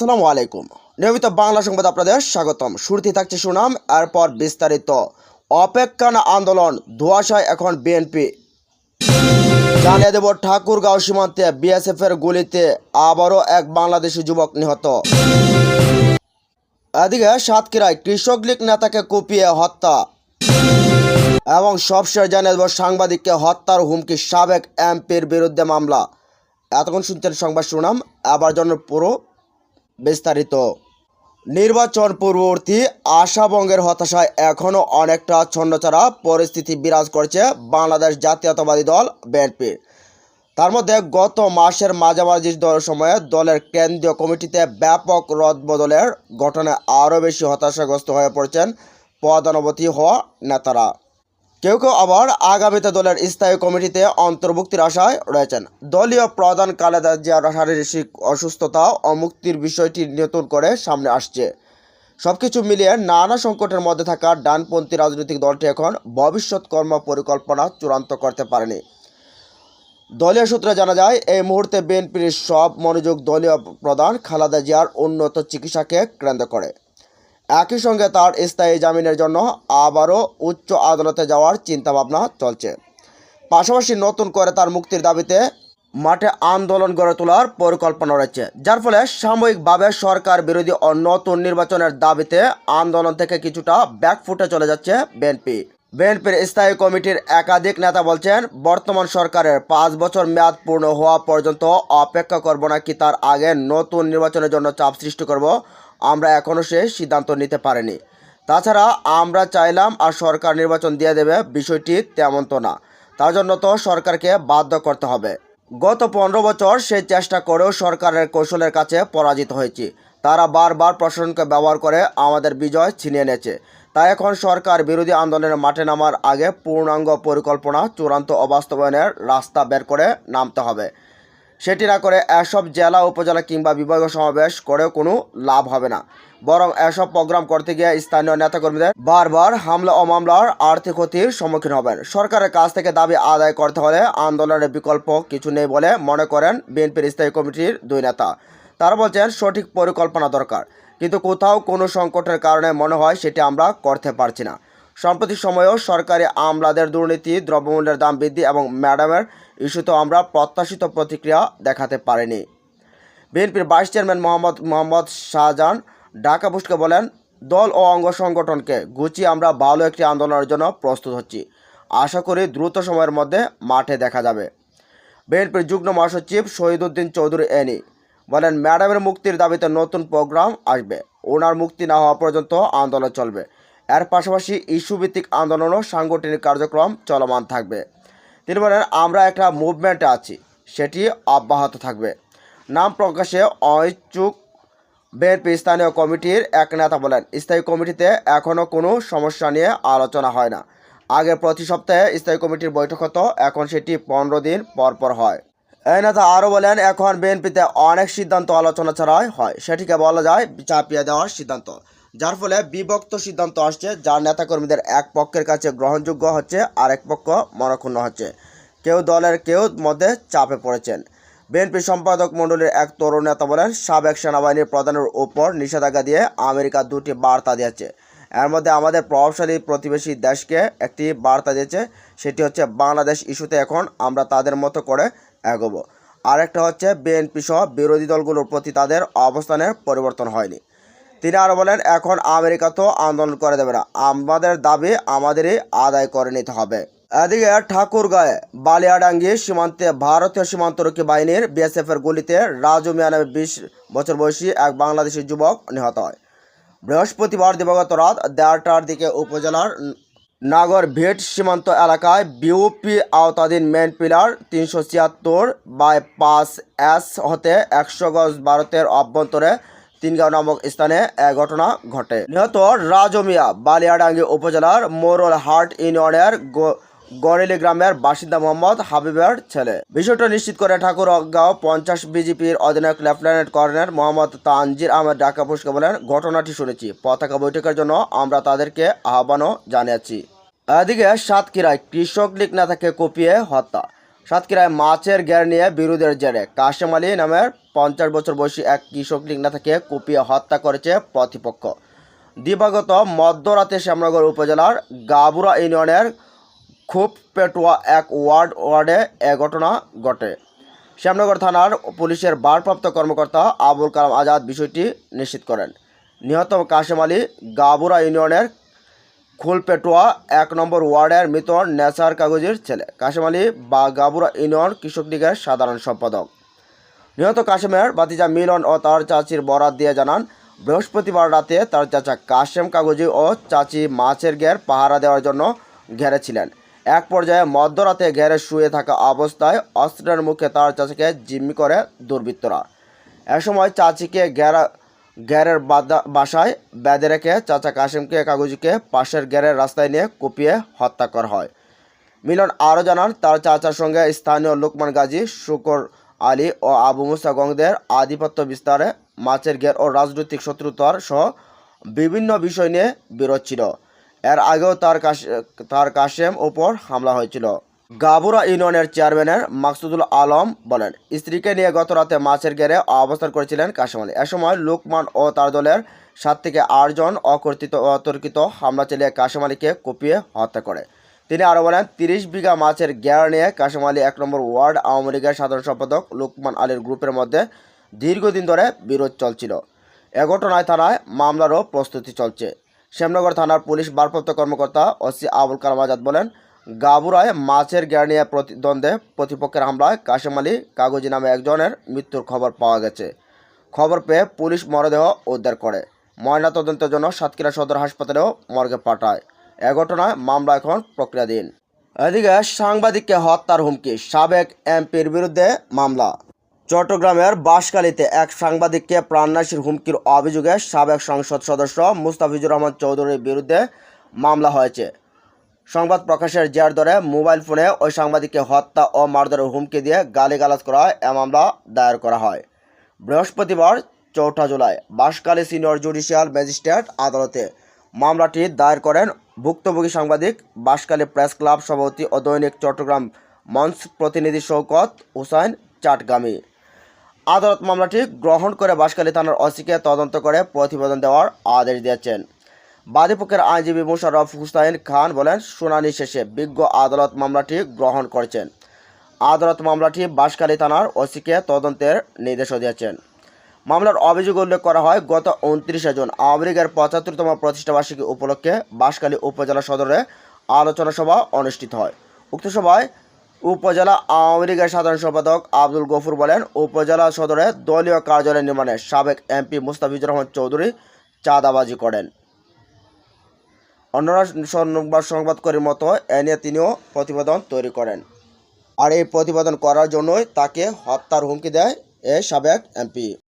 আসসালামু আলাইকুম। নিয়মিত বাংলা সংবাদ আপনাদের স্বাগতম। শুরুতেই থাকছে সুনাম, এরপর বিস্তারিত। অপেক্ষা না আন্দোলন, ধোঁয়াশায় এখন বিএনপি। জানিয়ে দেব, ঠাকুরগাঁও সীমান্তে বিএসএফ এর গুলিতে আবারও এক বাংলাদেশি যুবক নিহত। এদিকে সাতক্ষীরায় কৃষক লীগ নেতাকে কুপিয়ে হত্যা। এবং সবশেষ জানিয়ে দেব, সাংবাদিককে হত্যার হুমকি, সাবেক এমপির বিরুদ্ধে মামলা। এতক্ষণ শুনছেন সংবাদ সুনাম, আবার জন্য পুরো বিস্তারিত। নির্বাচন পূর্ববর্তী আশাভঙ্গের হতাশায় এখনও অনেকটা ছন্নছাড়া পরিস্থিতি বিরাজ করছে বাংলাদেশ জাতীয়তাবাদী দল বিএনপির। তার মধ্যে গত মাসের মাঝামাঝি সময়ে দলের কেন্দ্রীয় কমিটিতে ব্যাপক রদবদলের ঘটনায় আরও বেশি হতাশাগ্রস্ত হয়ে পড়েছেন পদানুবর্তী হওয়া নেতারা। কেউ কেউ আবার আগামীতে দলের স্থায়ী কমিটিতে অন্তর্ভুক্তির আশায় রয়েছেন। দলীয় প্রধান খালেদা জিয়ার শারীরিক অসুস্থতা ও মুক্তির বিষয়টি নতুন করে সামনে আসছে। সবকিছু মিলিয়ে নানা সংকটের মধ্যে থাকা ডানপন্থী রাজনৈতিক দলটি এখন ভবিষ্যৎ কর্ম পরিকল্পনা চূড়ান্ত করতে পারেনি। দলীয় সূত্রে জানা যায়, এই মুহূর্তে বিএনপির সব মনোযোগ দলীয় প্রধান খালেদা জিয়ার উন্নত চিকিৎসাকে কেন্দ্র করে। একই সঙ্গে তার স্থায়ী জামিনের জন্য আবারও উচ্চ আদালতে যাওয়ার চিন্তাভাবনা চলছে। পাশাপাশি নতুন করে তার মুক্তির দাবিতে মাঠে আন্দোলন গড়ে তোলার পরিকল্পনা রয়েছে, যার ফলে সাময়িকভাবে সরকার বিরোধী ও নতুন নির্বাচনের দাবিতে আন্দোলন থেকে কিছুটা ব্যাকফুটে চলে যাচ্ছে বিএনপির স্থায়ী কমিটির একাধিক নেতা বলছেন, বর্তমান সরকারের 5 বছর মেয়াদ পূর্ণ হওয়া পর্যন্ত অপেক্ষা করব নাকি তার আগে নতুন নির্বাচনের জন্য চাপ সৃষ্টি করব, আমরা এখনও সে সিদ্ধান্ত নিতে পারিনি। তাছাড়া আমরা চাইলাম আর সরকার নির্বাচন দিয়ে দেবে, বিষয়টি তেমন তো না। তার জন্য তো সরকারকে বাধ্য করতে হবে। গত 15 বছর সেই চেষ্টা করেও সরকারের কৌশলের কাছে পরাজিত হয়েছি। তারা বারবার প্রশাসনকে ব্যবহার করে আমাদের বিজয় ছিনিয়ে নিয়েছে। তাই এখন সরকার বিরোধী আন্দোলনের মাঠে নামার আগে পূর্ণাঙ্গ পরিকল্পনা চূড়ান্ত বাস্তবায়নের রাস্তা বের করে নামতে হবে। সেটি না করে এসব জেলা, উপজেলা কিংবা বিভাগীয় সমাবেশ করেও কোনো লাভ হবে না। বরং এসব প্রোগ্রাম করতে গিয়ে স্থানীয় নেতাকর্মীদের বারবার হামলা ও মামলার আর্থিক ক্ষতির সম্মুখীন হবেন। সরকারের কাছ থেকে দাবি আদায় করতে হলে আন্দোলনের বিকল্প কিছু নেই বলে মনে করেন বিএনপির স্থায়ী কমিটির 2 নেতা। তারা বলছেন, সঠিক পরিকল্পনা দরকার, কিন্তু কোথাও কোনো সংকটের কারণে মনে হয় সেটি আমরা করতে পারছি না। সাম্প্রতিক সময়েও সরকারি আমলাদের দুর্নীতি, দ্রব্যমূল্যের দাম বৃদ্ধি এবং ম্যাডামের ইস্যুতেও আমরা প্রত্যাশিত প্রতিক্রিয়া দেখাতে পারিনি। বিএনপির ভাইস চেয়ারম্যান মোহাম্মদ শাহজাহান ঢাকা পোস্টকে বলেন, দল ও অঙ্গ সংগঠনকে গুছিয়ে আমরা ভালো একটি আন্দোলনের জন্য প্রস্তুত হচ্ছি। আশা করি দ্রুত সময়ের মধ্যে মাঠে দেখা যাবে। বিএনপির যুগ্ম মহাসচিব শহীদুদ্দিন চৌধুরী এনি বলেন, ম্যাডামের মুক্তির দাবিতে নতুন প্রোগ্রাম আসবে। ওনার মুক্তি না হওয়া পর্যন্ত আন্দোলন চলবে। এর পাশাপাশি ইস্যুভিত্তিক আন্দোলন ও সাংগঠনিক কার্যক্রম চলমান থাকবে। তিনি বলেন, আমরা একটা মুভমেন্টে আছি, সেটি অব্যাহত থাকবে। নাম প্রকাশে অনিচ্ছুক বিএনপি স্থানীয় কমিটির এক নেতা বলেন, স্থায়ী কমিটিতে এখনও কোনো সমস্যা নিয়ে আলোচনা হয় না। আগে প্রতি সপ্তাহে স্থায়ী কমিটির বৈঠক হতো, এখন সেটি 15 দিন পর হয়। এই নেতা আরও বলেন, এখন বিএনপিতে অনেক সিদ্ধান্ত আলোচনা ছাড়াই হয়, সেটিকে বলা যায় চাপিয়ে দেওয়ার সিদ্ধান্ত, যার ফলে বিভক্ত সিদ্ধান্ত আসছে, যার নেতাকর্মীদের এক পক্ষের কাছে গ্রহণযোগ্য হচ্ছে, আরেক পক্ষ মনক্ষুণ্ণ হচ্ছে। কেউ দলের কেউ মধ্যে চাপে পড়েছেন। বিএনপি সম্পাদক মণ্ডলীর এক তরুণ নেতা বলেন, সাবেক সেনাবাহিনীর প্রধানের উপর নিষেধাজ্ঞা দিয়ে আমেরিকা 2টি বার্তা দিয়েছে। এর মধ্যে আমাদের প্রভাবশালী প্রতিবেশী দেশকে একটি বার্তা দিয়েছে, সেটি হচ্ছে বাংলাদেশ ইস্যুতে এখন আমরা তাদের মতো করে এগোবো। আরেকটা হচ্ছে বিএনপি সহ বিরোধী দলগুলোর প্রতি তাদের অবস্থানের পরিবর্তন হয়নি। তিনি আরও বলেন, এখন আমেরিকা তো আন্দোলন করে দেবে না, আমাদের দাবি আমাদেরই আদায় করে নিতে হবে। এদিকে ঠাকুরগাঁয়ে বালিয়াডাঙ্গি সীমান্তে ভারতীয় সীমান্তরক্ষী বাহিনীর বিএসএফের গুলিতে রাজু মিয়া নামে 20 বছর বয়সী এক বাংলাদেশি যুবক নিহত হয়। বৃহস্পতিবার দিবাগত রাত 1:30টার দিকে উপজেলার নাগর ভিট সীমান্ত এলাকায় বিউপি আওতাধীন মেন পিলার 376/5S হতে 100 গজ ভারতের অভ্যন্তরে 3 নামক স্থানে এ ঘটনা ঘটে। নিহত রাজু মিয়া বালিয়াডাঙ্গি উপজেলার মোরলহাট ইউনিয়নের গরেলি গ্রামের বাসিন্দা মোহাম্মদ হাবিবের ছেলে। বিষয়টা নিশ্চিত করে ঠাকুরগাঁও 50 বিজিপির অধিনায়ক লেফটেন্যান্ট কর্নেল মোহাম্মদ তানজির আহমেদ ঢাকা পোস্টকে বলেন, ঘটনাটি শুনেছি, পতাকা বৈঠকের জন্য আমরা তাদেরকে আহ্বানও জানিয়েছি। এদিকে সাতক্ষীরায় কৃষক লীগ নেতাকে কুপিয়ে হত্যা। সাতক্ষীরায় মাছের ঘের নিয়ে বিরোধের জেরে কাশেম আলী নামের 50 বছর বয়সী এক কৃষক লীগ নেতাকে কুপিয়ে হত্যা করেছে প্রতিপক্ষ। দিবাগত মধ্যরাতে শ্যামনগর উপজেলার গাবুরা ইউনিয়নের খুব পেটুয়া এক ওয়ার্ডে এ ঘটনা ঘটে। শ্যামনগর থানার পুলিশের ভারপ্রাপ্ত কর্মকর্তা আবুল কালাম আজাদ বিষয়টি নিশ্চিত করেন। নিহত কাশেম আলী গাবুরা ইউনিয়নের খুলপেটুয়া 1 নম্বর ওয়ার্ডের মৃত নেসার কাগজের ছেলে। কাশেম আলী বা গাবুরা ইউনিয়ন কৃষক লীগের সাধারণ সম্পাদক। নিহত কাশেমের ভাতিজা মিলন ও তার চাচির বরাত দিয়ে জানান, বৃহস্পতিবার রাতে তার চাচা কাশেম কাগজি ও চাচি মাছের ঘের পাহারা দেওয়ার জন্য ঘেরে ছিলেন। এক পর্যায়ে মধ্যরাতে ঘেরে শুয়ে থাকা অবস্থায় অস্ত্রের মুখে তার চাচাকে জিম্মি করে দুর্বৃত্তরা। এ সময় চাচিকে ঘেরের বাসায় বেঁধে রেখে চাচা কাশেমকে কাগজিকে পাশের ঘেরের রাস্তায় নিয়ে কুপিয়ে হত্যা করা হয়। মিলন আরও জানান, তার চাচার সঙ্গে স্থানীয় লোকমান গাজী, শুকর আলী ও আবু মুসা গংদের আধিপত্য বিস্তারে, মাছের ঘের ও রাজনৈতিক শত্রুতার সহ বিভিন্ন বিষয় নিয়ে বিরোধ ছিল। এর আগেও তার কাশেম ওপর হামলা হয়েছিল। গাবুরা ইউনিয়নের চেয়ারম্যানের মাকসুদুল আলম বলেন, স্ত্রীকে নিয়ে গত রাতে মাছের ঘেরে অবস্থান করেছিলেন কাশেম আলী। এ সময় লোকমান ও তার দলের 7 থেকে 8 জন অতর্কিত হামলা চালিয়ে কাশেম আলীকে কুপিয়ে হত্যা করে। তিনি আরও বলেন, 30 বিঘা মাছের ঘের নিয়ে কাশেম আলী 1 নম্বর ওয়ার্ড আওয়ামী লীগের সাধারণ সম্পাদক লোকমান আলীর গ্রুপের মধ্যে দীর্ঘদিন ধরে বিরোধ চলছিল। এ ঘটনায় থানায় মামলারও প্রস্তুতি চলছে। শ্যামনগর থানার পুলিশ ভারপ্রাপ্ত কর্মকর্তা ওসি আবুল কালাম আজাদ বলেন, গাবুরায় মাছের ঘের নিয়ে দ্বন্দ্বে প্রতিপক্ষের হামলায় কাশেম আলী কাগজি নামে একজনের মৃত্যুর খবর পাওয়া গেছে। খবর পেয়ে পুলিশ মরদেহ উদ্ধার করে ময়নাতদন্তের জন্য সাতক্ষীরা সদর হাসপাতালেও মর্গে পাঠায়। এ ঘটনায় মামলা এখন প্রক্রিয়াধীন। এদিকে সাংবাদিককে হত্যার হুমকি, সাবেক এমপির বিরুদ্ধে মামলা। চট্টগ্রামের বাঁশখালীতে এক সাংবাদিককে প্রাণনাশের হুমকির অভিযোগে সাবেক সংসদ সদস্য মুস্তাফিজুর রহমান চৌধুরীর বিরুদ্ধে মামলা হয়েছে। সংবাদ প্রকাশের জের ধরে মোবাইল ফোনে ওই সাংবাদিককে হত্যা ও মারধরের হুমকি দিয়ে গালিগালাজ করা এ মামলা দায়ের করা হয় বৃহস্পতিবার 4 July Banshkhali senior judicial magistrate আদালতে। মামলাটি দায়ের করেন ভুক্তভোগী সাংবাদিক, বাঁশখালী প্রেস ক্লাব সভাপতি ও দৈনিক চট্টগ্রাম মঞ্চ প্রতিনিধি শওকত হোসেন চাটগামী। আদালত মামলাটি গ্রহণ করে বাঁশখালী থানার ওসিকে তদন্ত করে প্রতিবেদন দেওয়ার আদেশ দিয়েছেন। বাদীপক্ষের আইনজীবী মোশাররফ হুসাইন খান বলেন, শুনানি শেষে বিজ্ঞ আদালত মামলাটি গ্রহণ করেছেন। আদালত মামলাটি বাঁশখালী থানার ওসিকে তদন্তের নির্দেশও দিয়েছেন। মামলার অভিযোগ উল্লেখ করা হয়, গত 29 জুন আওয়ামী লীগের 75তম প্রতিষ্ঠাবার্ষিকী উপলক্ষে বাঁশখালী উপজেলা সদরে আলোচনা সভা অনুষ্ঠিত হয়। উক্ত সভায় উপজেলা আওয়ামী লীগের সাধারণ সম্পাদক আব্দুল গফুর বলেন, উপজেলা সদরে দলীয় কার্যালয় নির্মাণে সাবেক এমপি মুস্তাফিজুর রহমান চৌধুরী চাঁদাবাজি করেন। অন্যরা সংবাদকর্মীর মতো এ নিয়ে তিনিও প্রতিবেদন তৈরি করেন। আর এই প্রতিবেদন করার জন্যই তাকে হত্যার হুমকি দেয় এই সাবেক এমপি।